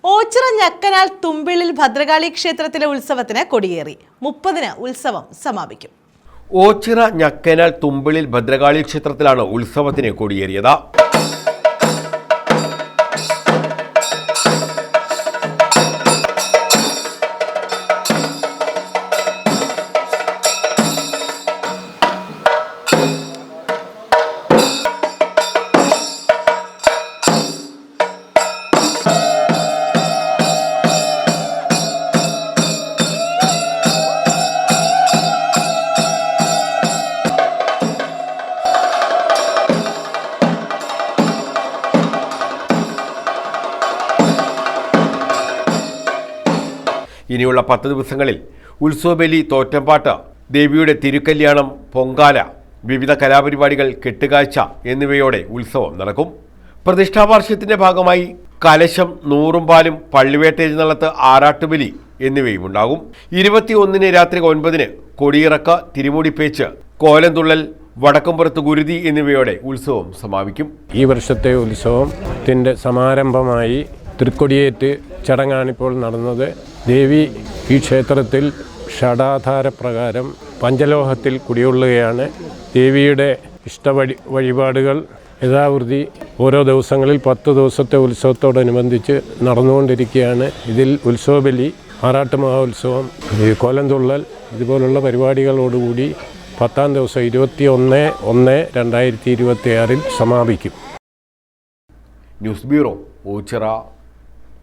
ഓച്ചിറ ഞക്കനാൽ തുമ്പിളിൽ ഭദ്രകാളി ക്ഷേത്രത്തിലെ ഉത്സവത്തിന് കൊടിയേറി 30-ന് ഉത്സവം സമാപിക്കും. ഓച്ചിറ ഞക്കനാൽ തുമ്പിളിൽ ഭദ്രകാളി ക്ഷേത്രത്തിലാണ് ഉത്സവത്തിന് കൊടിയേറിയത്. ഇനിയുള്ള 10 ദിവസങ്ങളിൽ ഉത്സവബലി, തോറ്റംപാട്ട്, ദേവിയുടെ തിരുക്കല്യാണം, പൊങ്കാല, വിവിധ കലാപരിപാടികൾ, കെട്ടുകാഴ്ച എന്നിവയോടെ ഉത്സവം നടക്കും. പ്രതിഷ്ഠാവാർഷികത്തിന്റെ ഭാഗമായി കലശം, നൂറുംപാലും, പള്ളിവേട്ട എഴുന്നള്ളത്ത്, ആറാട്ടുബലി എന്നിവയും ഉണ്ടാകും. 21-ന് രാത്രി 9-ന് കൊടിയിറക്ക, തിരുമുടിപ്പേച്ച്, കോലംതുള്ളൽ, വടക്കംപുറത്ത് ഗുരുതി എന്നിവയോടെ ഉത്സവം സമാപിക്കും. ഈ വർഷത്തെ ഉത്സവത്തിൻ്റെ സമാരംഭമായി തൃക്കൊടിയേറ്റ് ചടങ്ങാണിപ്പോൾ നടന്നത്. ദേവി ഈ ക്ഷേത്രത്തിൽ ഷഡാധാരപ്രകാരം പഞ്ചലോഹത്തിൽ കുടികൊള്ളുകയാണ്. ദേവിയുടെ വഴിപാടുകൾ യഥാവൃത്തി ഓരോ ദിവസങ്ങളിൽ 10 ദിവസത്തെ ഉത്സവത്തോടനുബന്ധിച്ച് നടന്നുകൊണ്ടിരിക്കുകയാണ്. ഇതിൽ ഉത്സവബലി, ആറാട്ട് മഹോത്സവം, കോലംതുള്ളൽ ഇതുപോലുള്ള പരിപാടികളോടുകൂടി 10-ാം ദിവസം 21/1/2026 സമാപിക്കും. News bureau, Ochira.